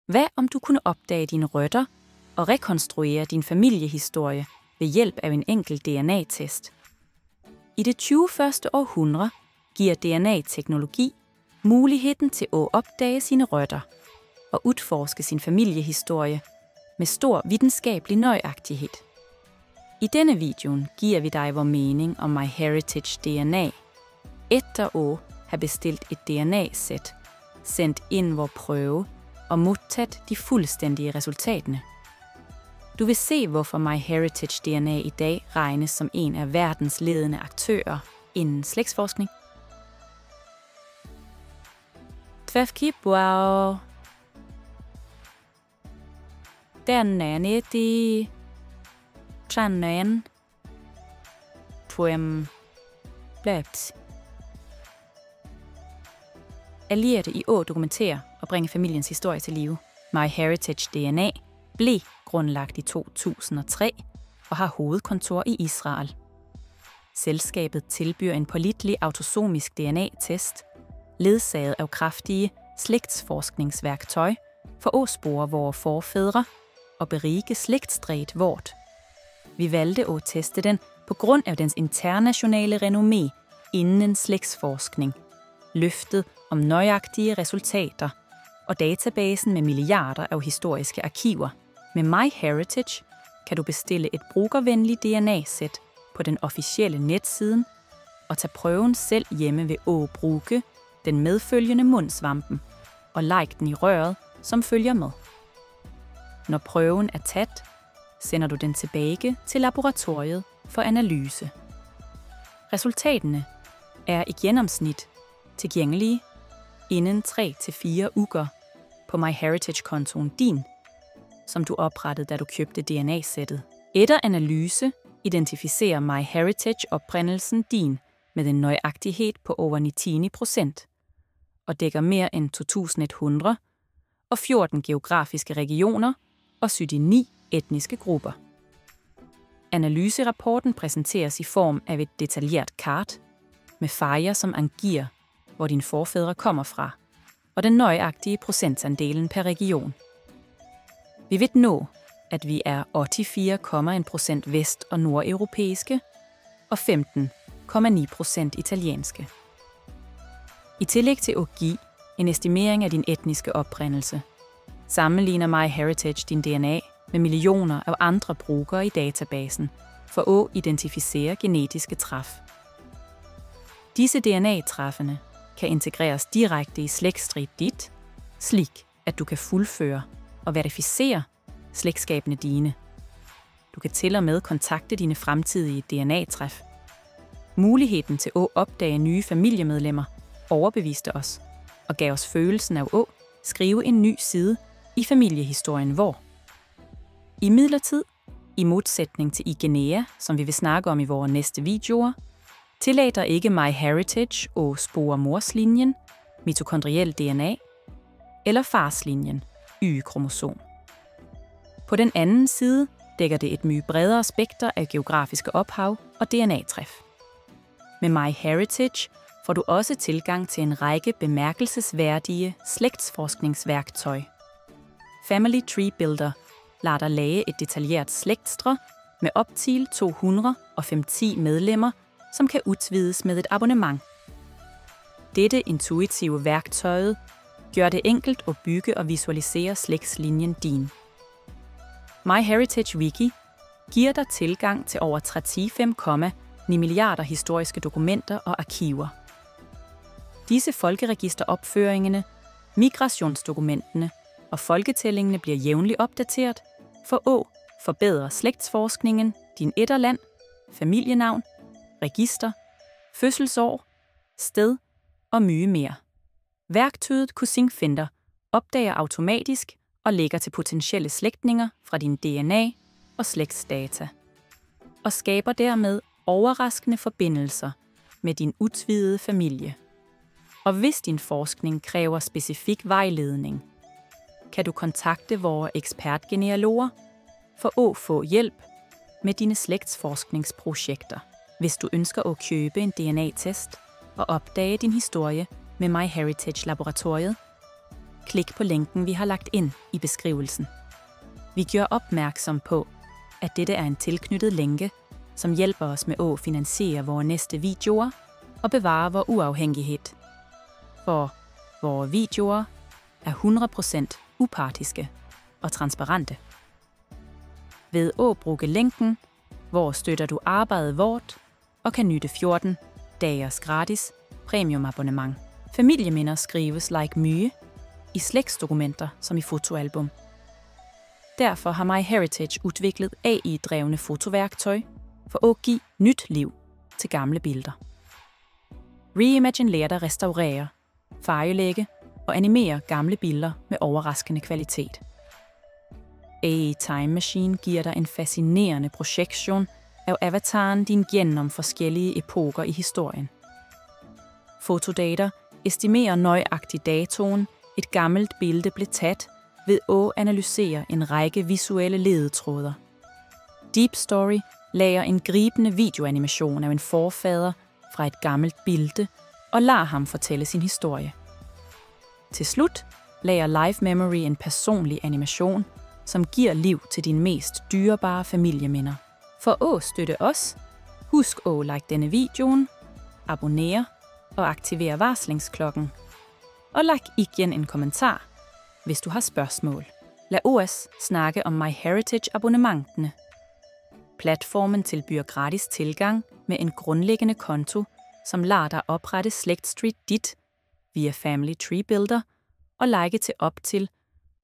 Hvad om du kunne opdage dine rødder og rekonstruere din familiehistorie ved hjælp af en enkelt DNA-test? I det 21. århundrede giver DNA-teknologi muligheden til at opdage sine rødder og udforske sin familiehistorie med stor videnskabelig nøjagtighed. I denne video giver vi dig vores mening om MyHeritage DNA. Efter at have bestilt et DNA-sæt, sendt ind vores prøve og modtaget de fuldstændige resultaterne. Du vil se, hvorfor MyHeritage DNA i dag regnes som en af verdens ledende aktører inden slægtsforskning. Tvefkibwao. Den er nede Chanan. Twem. Blabt. Allierede i å dokumentere og bringe familiens historie til live. MyHeritage DNA blev grundlagt i 2003 og har hovedkontor i Israel. Selskabet tilbyder en pålidelig autosomisk DNA-test, ledsaget af kraftige slægtsforskningsværktøj for at spore vores forfædre og berige slægtstræet vort. Vi valgte at teste den på grund af dens internationale renommé inden slægtsforskning, løftet om nøjagtige resultater og databasen med milliarder af historiske arkiver. Med MyHeritage kan du bestille et brugervenligt DNA-sæt på den officielle netsiden og tage prøven selv hjemme ved at bruge den medfølgende mundsvampen og like den i røret, som følger med. Når prøven er taget, sender du den tilbage til laboratoriet for analyse. Resultaterne er i gennemsnit tilgængelige inden 3-4 uger på MyHeritage-kontoen din, som du oprettede, da du købte DNA-sættet. Efter analyse identificerer MyHeritage oprindelsen din med en nøjagtighed på over 90% og dækker mere end 2.100 og 14 geografiske regioner og 79 etniske grupper. Analyserapporten præsenteres i form af et detaljeret kart med farver, som angiver, hvor dine forfædre kommer fra, og den nøjagtige procentandelen per region. Vi ved nå, at vi er 84,1% vest- og nordeuropæiske og 15,9% italienske. I tillæg til at give en estimering af din etniske oprindelse, sammenligner MyHeritage din DNA med millioner af andre brugere i databasen for at identificere genetiske træf. Disse DNA-træffene kan integreres direkte i slægtstræet dit, slik at du kan fuldføre og verificere slægtskabene dine. Du kan til og med kontakte dine fremtidige DNA-træf. Muligheden til at opdage nye familiemedlemmer overbeviste os og gav os følelsen af at skrive en ny side i familiehistorien hvor. Imidlertid, i modsætning til IGNEA, som vi vil snakke om i vores næste videoer, tillader ikke MyHeritage at spore morslinjen, mitokondriel DNA, eller farslinjen, Y-kromosom. På den anden side dækker det et mye bredere spekter af geografiske ophav og DNA-træf. Med MyHeritage får du også tilgang til en række bemærkelsesværdige slægtsforskningsværktøj. Family Tree Builder lader dig lage et detaljeret slægtstre med op til 250 medlemmer, som kan udvides med et abonnement. Dette intuitive værktøj gør det enkelt at bygge og visualisere slægtslinjen din. MyHeritage Wiki giver dig tilgang til over 35,9 milliarder historiske dokumenter og arkiver. Disse folkeregisteropføringene, migrationsdokumenterne og folketællingene bliver jævnligt opdateret for at forbedre slægtsforskningen, din etterland, familienavn, register, fødselsår, sted og mye mere. Værktøjet Cousin Finder opdager automatisk og lægger til potentielle slægtninger fra din DNA og slægtsdata, og skaber dermed overraskende forbindelser med din udvidede familie. Og hvis din forskning kræver specifik vejledning, kan du kontakte vores ekspertgenealoger for at få hjælp med dine slægtsforskningsprojekter. Hvis du ønsker at købe en DNA-test og opdage din historie med MyHeritage-laboratoriet, klik på linken, vi har lagt ind i beskrivelsen. Vi gør opmærksom på, at dette er en tilknyttet lænke, som hjælper os med at finansiere vores næste videoer og bevare vores uafhængighed. For vores videoer er 100% upartiske og transparente. Ved at bruge linken, hvor støtter du arbejdet vort og kan nyde 14 dages gratis premiumabonnement. Familieminder skrives like mye i slægtsdokumenter som i fotoalbum. Derfor har MyHeritage udviklet AI-drevne fotoværktøj for at give nyt liv til gamle billeder. Reimagine lærer dig at restaurere, farvelægge og animere gamle billeder med overraskende kvalitet. AI Time Machine giver dig en fascinerende projektion af avataren din gennem forskellige epoker i historien. Fotodata estimerer nøjagtigt datoen, et gammelt billede blev taget ved at analysere en række visuelle ledetråder. Deep Story lager en gribende videoanimation af en forfader fra et gammelt billede og lader ham fortælle sin historie. Til slut lager Live Memory en personlig animation, som giver liv til dine mest dyrebare familieminder. For at støtte os, husk at like denne videoen, abonnere og aktivere varslingsklokken. Og like igen en kommentar, hvis du har spørgsmål. Lad os snakke om MyHeritage-abonnementene. Platformen tilbyder gratis tilgang med en grundlæggende konto, som lader dig oprette Slægtstreet dit via Family Tree Builder og like til op til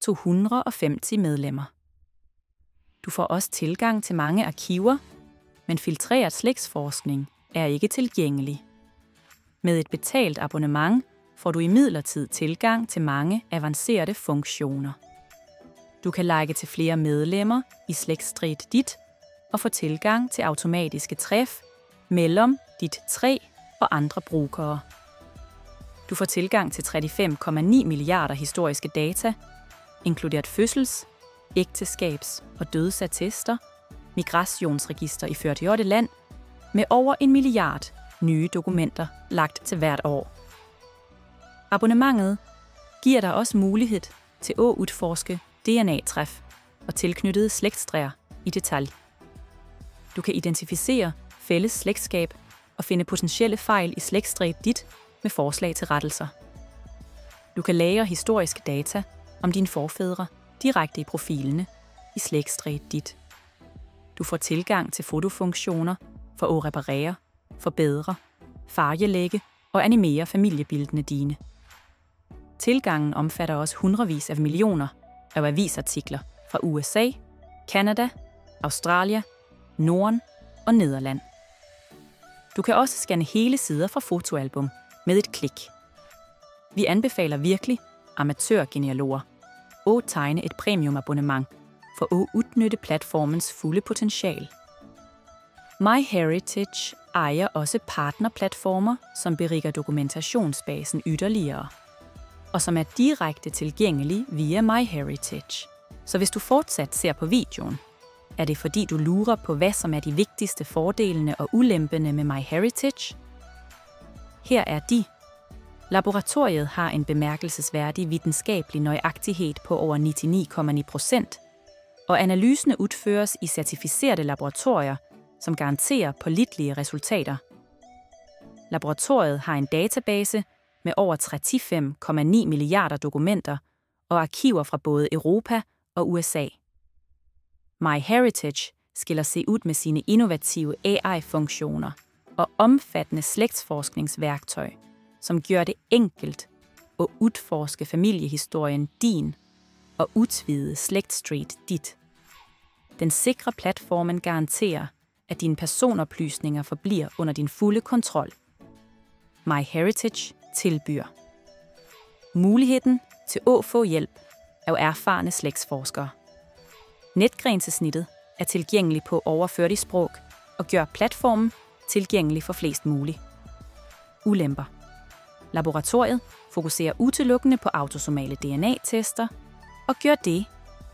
250 medlemmer. Du får også tilgang til mange arkiver, men filtreret slægtsforskning er ikke tilgængelig. Med et betalt abonnement får du imidlertid tilgang til mange avancerede funktioner. Du kan like til flere medlemmer i Slægtstreet dit og få tilgang til automatiske træf mellem dit træ og andre brugere. Du får tilgang til 35,9 milliarder historiske data, inkluderet fødsels-, ægteskabs- og dødsattester, migrationsregister i 48 land, med over 1 milliard nye dokumenter lagt til hvert år. Abonnementet giver dig også mulighed til at udforske DNA-træf og tilknyttede slægtstræer i detalj. Du kan identificere fælles slægtskab og finde potentielle fejl i Slægtstreet dit med forslag til rettelser. Du kan lagre historiske data om dine forfædre direkte i profilene i Slægtstreet dit. Du får tilgang til fotofunktioner for at reparere, forbedre, farvelægge og animere familiebildene dine. Tilgangen omfatter også hundredvis af millioner af avisartikler fra USA, Canada, Australien, Norden og Nederland. Du kan også scanne hele sider fra fotoalbum med et klik. Vi anbefaler virkelig amatørgenealoger at tegne et premiumabonnement for at udnytte platformens fulde potential. MyHeritage ejer også partnerplatformer, som beriger dokumentationsbasen yderligere, og som er direkte tilgængelige via MyHeritage. Så hvis du fortsat ser på videoen, er det fordi du lurer på, hvad som er de vigtigste fordelene og ulempene med MyHeritage? Her er de. Laboratoriet har en bemærkelsesværdig videnskabelig nøjagtighed på over 99,9%, og analysen udføres i certificerede laboratorier, som garanterer pålitelige resultater. Laboratoriet har en database med over 35,9 milliarder dokumenter og arkiver fra både Europa og USA. MyHeritage skiller sig ud med sine innovative AI-funktioner og omfattende slægtsforskningsværktøj, som gør det enkelt at udforske familiehistorien din og udvide Slægtstreet dit. Den sikre platformen garanterer, at dine personoplysninger forbliver under din fulde kontrol. MyHeritage tilbyder muligheden til at få hjælp af erfarne slægtsforskere. Netgrænsesnittet er tilgængelig på over 40 sprog og gør platformen tilgængelig for flest muligt. Ulemper. Laboratoriet fokuserer udelukkende på autosomale DNA-tester og gør det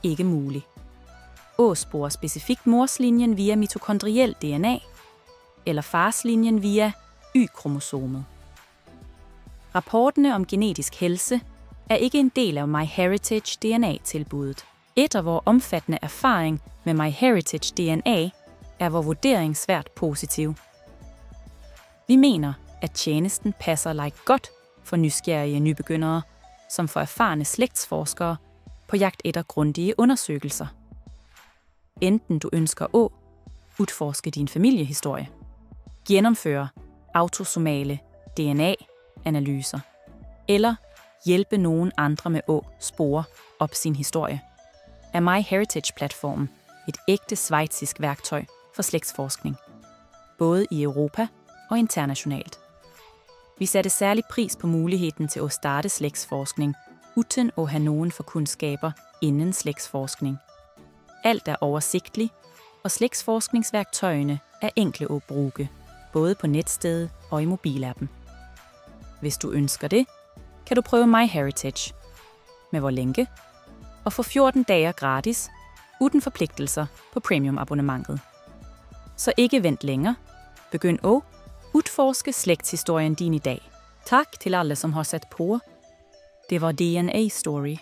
ikke muligt. Spore specifikt morslinjen via mitokondriel DNA eller farslinjen via Y-kromosomet. Rapporterne om genetisk helse er ikke en del af MyHeritage DNA-tilbuddet. Et af vores omfattende erfaring med MyHeritage DNA er vores vurdering svært positiv. Vi mener, at tjenesten passer godt for nysgerrige nybegyndere, som for erfarne slægtsforskere på jagt efter grundige undersøgelser. Enten du ønsker at udforske din familiehistorie, gennemføre autosomale DNA-analyser, eller hjælpe nogen andre med at spore op sin historie, er MyHeritage-platformen et ægte schweizisk værktøj for slægtsforskning, både i Europa og internationalt. Vi satte særlig pris på muligheden til at starte slægtsforskning, uden at have nogen forkundskaber inden slægtsforskning. Alt er oversigteligt, og slægtsforskningsværktøjene er enkle at bruge, både på netstedet og i mobilappen. Hvis du ønsker det, kan du prøve MyHeritage med vor lænke og få 14 dage gratis, uden forpligtelser på premium-abonnementet. Så ikke vent længere. Begynd at udforske slægtshistorien din i dag. Tak til alle, som har sat på. Det var DNA Story.